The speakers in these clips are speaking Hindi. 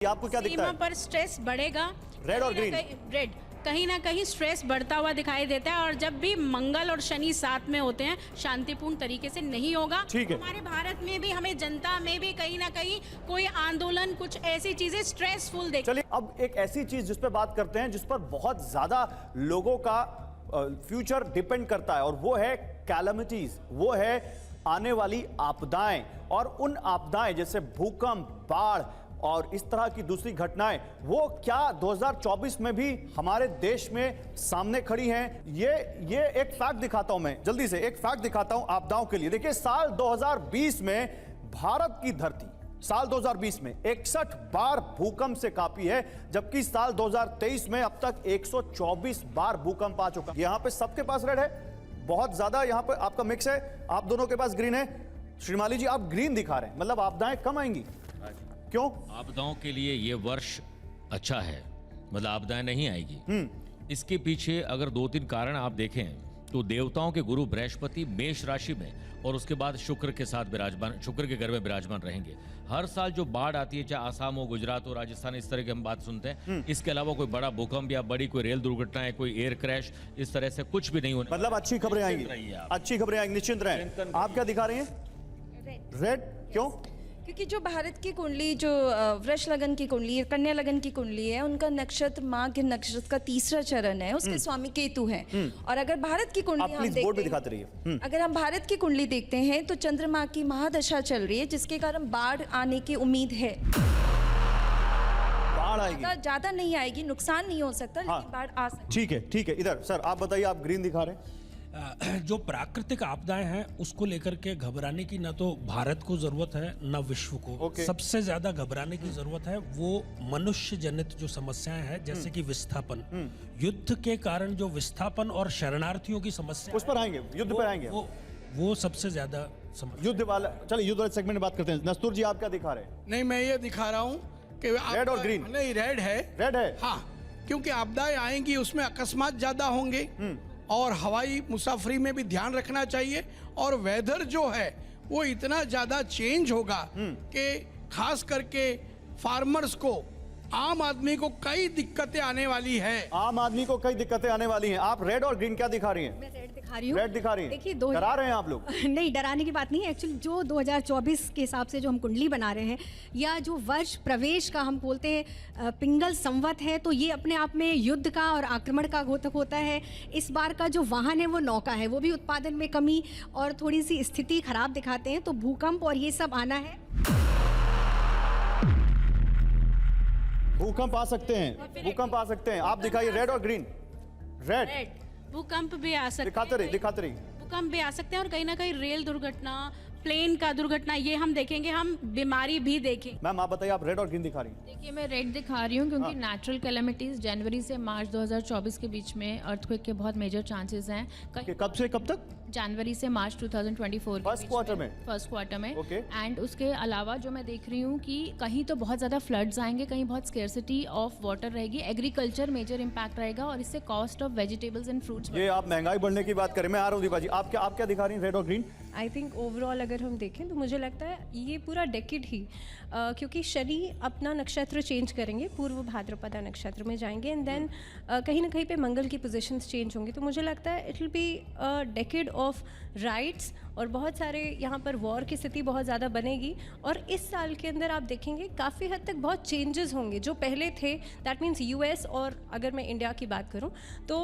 आपको क्या दिखता है? सीमा पर स्ट्रेस बढ़ेगा। रेड और ग्रीन? रेड कहीं ना कहीं स्ट्रेस बढ़ता हुआ दिखाई देता है, और जब भी मंगल और शनि साथ में होते हैं शांतिपूर्ण तरीके से नहीं होगा। ठीक है। हमारे भारत में भी, हमें जनता में भी कहीं ना कहीं कोई आंदोलन, कुछ ऐसी चीजें स्ट्रेसफुल देख। चलिए अब एक ऐसी चीज जिस पर बात करते हैं, जिस पर बहुत ज्यादा लोगों का फ्यूचर डिपेंड करता है, और वो है कैलेमिटीज, वो है आने वाली आपदाएं। और उन आपदाएं जैसे भूकंप, बाढ़ और इस तरह की दूसरी घटनाएं, वो क्या 2024 में भी हमारे देश में सामने खड़ी हैं? ये एक फैक्ट दिखाता हूं, मैं जल्दी से एक फैक्ट दिखाता हूं आपदाओं के लिए। देखिए, साल 2020 में भारत की धरती साल 2020 में 61 बार भूकंप से कांपी है, जबकि साल 2023 में अब तक 124 बार भूकंप आ चुका। यहां पे सबके पास रेड है, बहुत ज्यादा यहां पे आपका मिक्स है, आप दोनों के पास ग्रीन है। श्रीमाली जी, आप ग्रीन दिखा रहे हैं, मतलब आपदाएं कम आएंगी, क्यों? आपदाओं के लिए ये वर्ष अच्छा है, मतलब आपदाएं नहीं आएगी। इसके पीछे अगर 2-3 कारण आप देखें तो देवताओं के गुरु बृहस्पति मेष राशि में और उसके बाद शुक्र के साथ विराजमान, शुक्र के घर में विराजमान रहेंगे। हर साल जो बाढ़ आती है, चाहे आसाम हो, गुजरात हो, राजस्थान, इस तरह की हम बात सुनते हैं। इसके अलावा कोई बड़ा भूकंप या बड़ी कोई रेल दुर्घटना है, कोई एयर क्रैश, इस तरह से कुछ भी नहीं होने। मतलब अच्छी खबरें आएंगी, अच्छी खबरें आएंगी, निश्चिंत रहें। आप क्या दिखा रही हैं? रेड क्यों? क्योंकि जो भारत की कुंडली, जो वृष लगन की कुंडली है, कन्या लगन की कुंडली है, उनका नक्षत्र माघ नक्षत्र का 3रा चरण है, उसके स्वामी केतु हैं। और अगर भारत की कुंडली हम देखते हैं, अगर हम भारत की कुंडली देखते हैं तो चंद्रमा की महादशा चल रही है, जिसके कारण बाढ़ आने की उम्मीद है। बाढ़ आएगी, ज्यादा नहीं आएगी, नुकसान नहीं हो सकता, लेकिन बाढ़ आ सकती है। ठीक है, ठीक है। इधर सर आप बताइए, आप ग्रीन दिखा रहे हैं। जो प्राकृतिक आपदाएं हैं उसको लेकर के घबराने की ना तो भारत को जरूरत है ना विश्व को। सबसे ज्यादा घबराने की जरूरत है वो मनुष्य जनित जो समस्याएं हैं, जैसे कि विस्थापन। युद्ध के कारण जो विस्थापन और शरणार्थियों की समस्या, उस पर आएंगे, युद्ध पर आएंगे। वो सबसे ज्यादा समस्या। युद्ध वाला, चलिए युद्ध वाले सेगमेंट में बात करते हैं। नस्तूर जी, आप क्या दिखा रहे हैं? नहीं, मैं ये दिखा रहा हूँ कि रेड और ग्रीन? नहीं, रेड है। रेड है, हाँ, क्योंकि आपदाएं आएंगी, उसमें अकस्मात ज्यादा होंगे, और हवाई मुसाफरी में भी ध्यान रखना चाहिए। और वेदर जो है वो इतना ज्यादा चेंज होगा कि खास करके फार्मर्स को, आम आदमी को कई दिक्कतें आने वाली है। आम आदमी को कई दिक्कतें आने वाली हैं। आप रेड और ग्रीन क्या दिखा रही हैं? मैं रेड दिखा रही हूँ। रेड दिखा रही हैं। देखिए, डरा रहे हैं आप लोग? नहीं, डराने की बात नहीं है। एक्चुअली जो 2024 के हिसाब से जो हम कुंडली बना रहे हैं, या जो वर्ष प्रवेश का हम बोलते हैं पिंगल संवत है, तो ये अपने आप में युद्ध का और आक्रमण का घोतक होता है। इस बार का जो वाहन है वो नौका है, वो भी उत्पादन में कमी और थोड़ी सी स्थिति खराब दिखाते हैं। तो भूकंप और ये सब आना है। भूकंप आ सकते हैं, भूकंप आ सकते हैं। आप दिखाइए रेड और ग्रीन। रेड, भूकंप भी आ सकते हैं, दिखाते रही। भूकंप भी आ सकते हैं, और कहीं ना कहीं रेल दुर्घटना, प्लेन का दुर्घटना, ये हम देखेंगे, हम बीमारी भी देखेंगे। मैम आप बताइए, आप रेड और ग्रीन दिखा रही हैं? देखिए, मैं रेड दिखा रही हूँ क्योंकि नेचुरल कैलेमिटीज जनवरी से मार्च 2024 के बीच में अर्थक्वेक के बहुत मेजर चांसेस हैं। कब से कब तक? जनवरी से मार्च 2024 फर्स्ट क्वार्टर में। फर्स्ट क्वार्टर में। ओके। एंड उसके अलावा जो मैं देख रही हूँ कि कहीं तो बहुत ज़्यादा फ्लड्स आएंगे, कहीं बहुत स्केर्सिटी ऑफ वाटर रहेगी, एग्रीकल्चर मेजर इम्पैक्ट रहेगा, और इससे cost of vegetables and fruits. ये आप महंगाई बढ़ने की बात करें, मैं आ रहा हूँ दीपा जी, आप क्या दिखा रही हैं? रेड और ग्रीन? आई थिंक ओवरऑल अगर हम देखें तो मुझे लगता है ये पूरा डेकेड ही, क्योंकि शनि अपना नक्षत्र चेंज करेंगे, पूर्व भाद्रपदा नक्षत्र में जाएंगे, एंड देन कहीं ना कहीं पे मंगल की पोजीशंस चेंज होंगी। तो मुझे लगता है it will be decade of rights, और बहुत सारे यहाँ पर वॉर की स्थिति बहुत ज़्यादा बनेगी। और इस साल के अंदर आप देखेंगे काफ़ी हद तक बहुत चेंजेस होंगे जो पहले थे, दैट मीन्स यूएस, और अगर मैं इंडिया की बात करूँ तो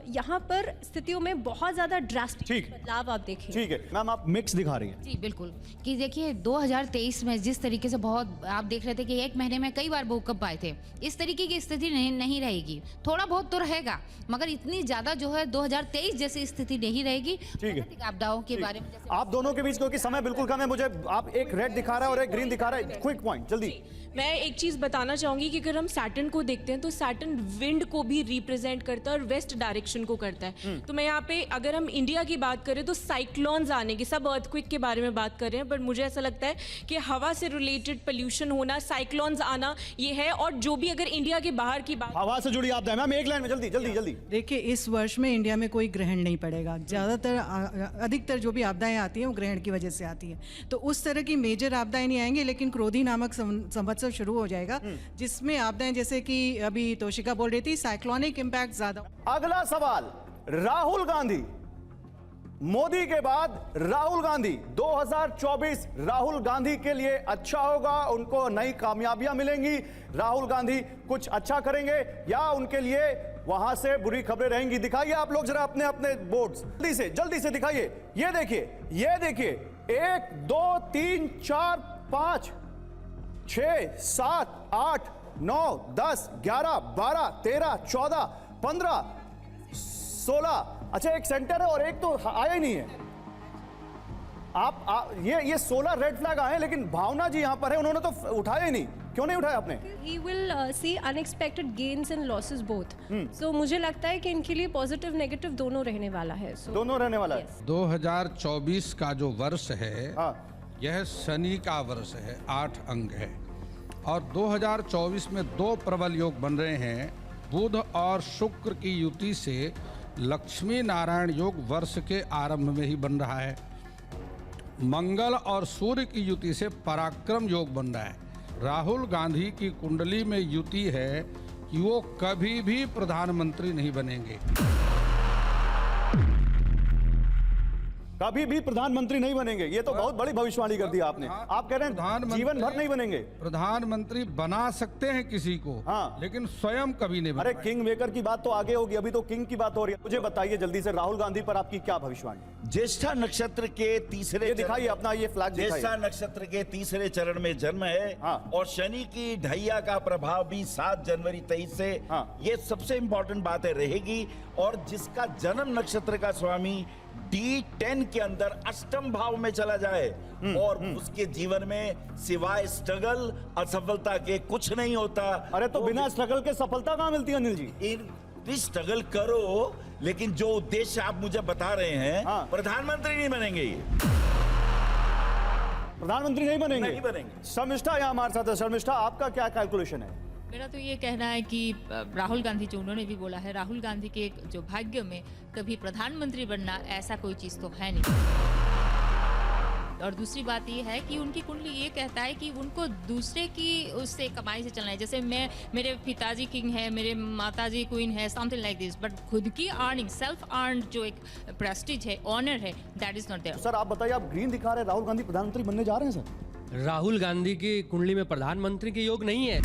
यहाँ पर स्थितियों में बहुत ज़्यादा ड्रास्टिक बदलाव आप देखेंगे। ठीक है मैम, आप मिक्स दिखा रही हैं। जी बिल्कुल, कि देखिए 2023 में जिस तरीके से बहुत आप देख रहे थे कि एक महीने में कई बार भूकंप आए थे, इस तरीके की स्थिति नहीं रहेगी। थोड़ा बहुत तो रहेगा, मगर इतनी ज्यादा जो है 2023 जैसी स्थिति नहीं रहेगी। प्राकृतिक आपदाओं के बारे में आप दोनों के बीच, क्योंकि समय बिल्कुल कम है, मुझे आप एक रेड दिखा रहा है और एक ग्रीन दिखा रहा है, क्विक पॉइंट जल्दी। मैं एक चीज़ बताना चाहूँगी कि अगर हम सैटर्न को देखते हैं तो सैटर्न विंड को भी रिप्रेजेंट करता है और वेस्ट डायरेक्शन को करता है। तो मैं यहाँ पे अगर हम इंडिया की बात करें तो साइक्लोन्स आने की, सब अर्थक्वेक के बारे में बात कर रहे हैं, पर मुझे ऐसा लगता है कि हवा से रिलेटेड पोल्यूशन होना, साइक्लोन्स आना, ये है। और जो भी अगर इंडिया के बाहर की बात, हवा से जुड़ी आपदा है मैम, एक लाइन में जल्दी जल्दी जल्दी। देखिए, इस वर्ष में इंडिया में कोई ग्रहण नहीं पड़ेगा। ज़्यादातर अधिकतर जो भी आपदाएं आती हैं वो ग्रहण की वजह से आती हैं। तो उस तरह की मेजर आपदाएं नहीं आएंगी, लेकिन क्रोधी नामक संवत्सर शुरू हो जाएगा जिसमें आपदाएं जैसे कि अभी तोशिका बोल रही थी साइक्लोनिक इम्पैक्ट ज़्यादा। अगला सवाल, राहुल गांधी, मोदी के बाद राहुल गांधी, 2024 राहुल गांधी के लिए अच्छा होगा, उनको नई कामयाबियां मिलेंगी, राहुल गांधी कुछ अच्छा करेंगे या उनके लिए वहां से बुरी खबरें रहेंगी? दिखाइए आप लोग जरा अपने अपने बोर्ड्स, जल्दी से दिखाइए। ये देखिए 1 2 3 4 5 6 7 8 9 10 11 12 13 14 15 16। अच्छा, एक सेंटर है और एक तो आया ही नहीं है। ये 16 रेड फ्लैग आए, लेकिन भावना जी यहां पर है, उन्होंने तो उठाया ही नहीं। क्यों नहीं उठाया आपने? He will see unexpected gains and losses both. So मुझे लगता है कि इनके लिए पॉजिटिव नेगेटिव दोनों रहने वाला है। दोनों रहने वाला है। 2024 का जो वर्ष है हाँ। यह शनि का वर्ष है, 8 अंक है, और 2024 में 2 प्रबल योग बन रहे हैं। बुध और शुक्र की युति से लक्ष्मी नारायण योग वर्ष के आरंभ में ही बन रहा है। मंगल और सूर्य की युति से पराक्रम योग बन रहा है। राहुल गांधी की कुंडली में युति है कि वो कभी भी प्रधानमंत्री नहीं बनेंगे, कभी भी प्रधानमंत्री नहीं बनेंगे। ये तो बहुत बड़ी भविष्यवाणी कर दी आपने। आप कह रहे हैं जीवन भर नहीं बनेंगे? प्रधानमंत्री बना सकते हैं किसी को, हाँ, लेकिन स्वयं कभी नहीं। अरे किंग मेकर की बात तो आगे होगी, अभी तो किंग की बात हो रही है। मुझे बताइए जल्दी से, राहुल गांधी पर आपकी क्या भविष्यवाणी? ज्येष्ठा नक्षत्र के तीसरे, दिखाइए अपना ये फ्लैग दिखाइए। ज्येष्ठा नक्षत्र के तीसरे चरण में जन्म है, हाँ, और शनि की ढैया का प्रभाव भी 7 जनवरी 23 से, हाँ, ये सबसे इंपॉर्टेंट बात है रहेगी। और जिसका जन्म नक्षत्र का स्वामी D10 के अंदर अष्टम भाव में चला जाए और उसके जीवन में सिवाय स्ट्रगल, असफलता के कुछ नहीं होता। अरे तो बिना स्ट्रगल के सफलता कहां मिलती है अनिल जी? स्ट्रगल करो, लेकिन जो उद्देश्य आप मुझे बता रहे हैं, हाँ, प्रधानमंत्री नहीं बनेंगे। ये प्रधानमंत्री नहीं बनेंगे? नहीं बनेंगे। शर्मिष्ठा यहाँ हमारे साथ है। शर्मिष्ठा, आपका क्या कैलकुलेशन है? मेरा तो ये कहना है कि राहुल गांधी, जो उन्होंने भी बोला है, राहुल गांधी के जो भाग्य में कभी प्रधानमंत्री बनना ऐसा कोई चीज़ तो है नहीं। और दूसरी बात ये है कि उनकी कुंडली ये कहता है कि उनको दूसरे की उससे कमाई से चलना है। जैसे मेरे पिताजी किंग है, मेरे माताजी क्वीन है, समथिंग लाइक दिस, बट खुद की अर्निंग, सेल्फ अर्न जो एक प्रेस्टीज है, ऑनर है, that is not there. Sir आप बताइए, आप ग्रीन दिखा रहे हैं, राहुल गांधी प्रधानमंत्री बनने जा रहे हैं सर? राहुल गांधी की कुंडली में प्रधानमंत्री के योग नहीं है,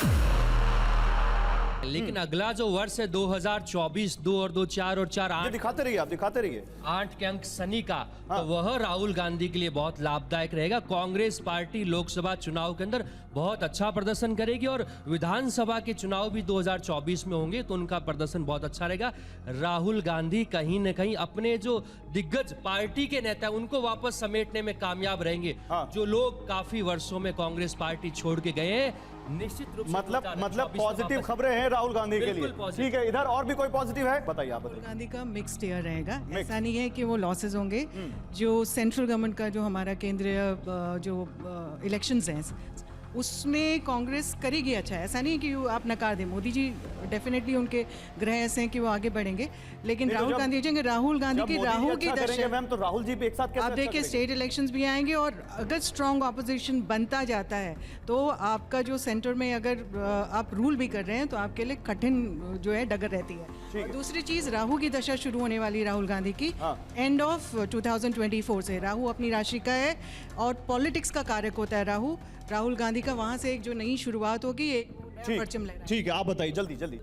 लेकिन अगला जो वर्ष है 2024, 2 और 2 4 और 4 8, दिखाते रहिए, आप दिखाते रहिए, 8 के अंक शनि का, तो वह राहुल गांधी के लिए बहुत लाभदायक रहेगा। कांग्रेस पार्टी लोकसभा चुनाव के अंदर बहुत अच्छा प्रदर्शन करेगी और विधानसभा के चुनाव भी 2024 में होंगे, तो उनका प्रदर्शन बहुत अच्छा रहेगा। राहुल गांधी कहीं न कहीं अपने जो दिग्गज पार्टी के नेता हैं उनको वापस समेटने में कामयाब रहेंगे। जो लोग काफी वर्षों में कांग्रेस पार्टी छोड़ के गए हैं, निश्चित रूप से मतलब पॉजिटिव खबरें हैं राहुल गांधी के लिए। ठीक है, इधर और भी कोई पॉजिटिव है? बताइए आप। राहुल गांधी का मिक्स्ड ईयर रहेगा, ऐसा नहीं है कि वो लॉसेस होंगे। जो सेंट्रल गवर्नमेंट का जो हमारा केंद्रीय जो इलेक्शंस हैं उसमें कांग्रेस करेगी अच्छा है, ऐसा नहीं कि आप नकार दें। मोदी जी डेफिनेटली उनके ग्रह ऐसे हैं कि वो आगे बढ़ेंगे, लेकिन राहुल गांधी की राहु की दशा, मैम, तो राहुल जी एक साथ आप देखिए स्टेट इलेक्शंस भी आएंगे और अगर स्ट्रांग ऑपोजिशन बनता जाता है तो आपका जो सेंटर में अगर आप रूल भी कर रहे हैं तो आपके लिए कठिन जो है डगर रहती है। और दूसरी चीज, राहु की दशा शुरू होने वाली राहुल गांधी की एंड ऑफ 2024 से। राहु अपनी राशि का है और पॉलिटिक्स का कारक होता है राहुल गांधी का, वहां से एक जो नई शुरुआत होगी, एक परचम लहराएगा। ठीक है, आप बताइए जल्दी जल्दी।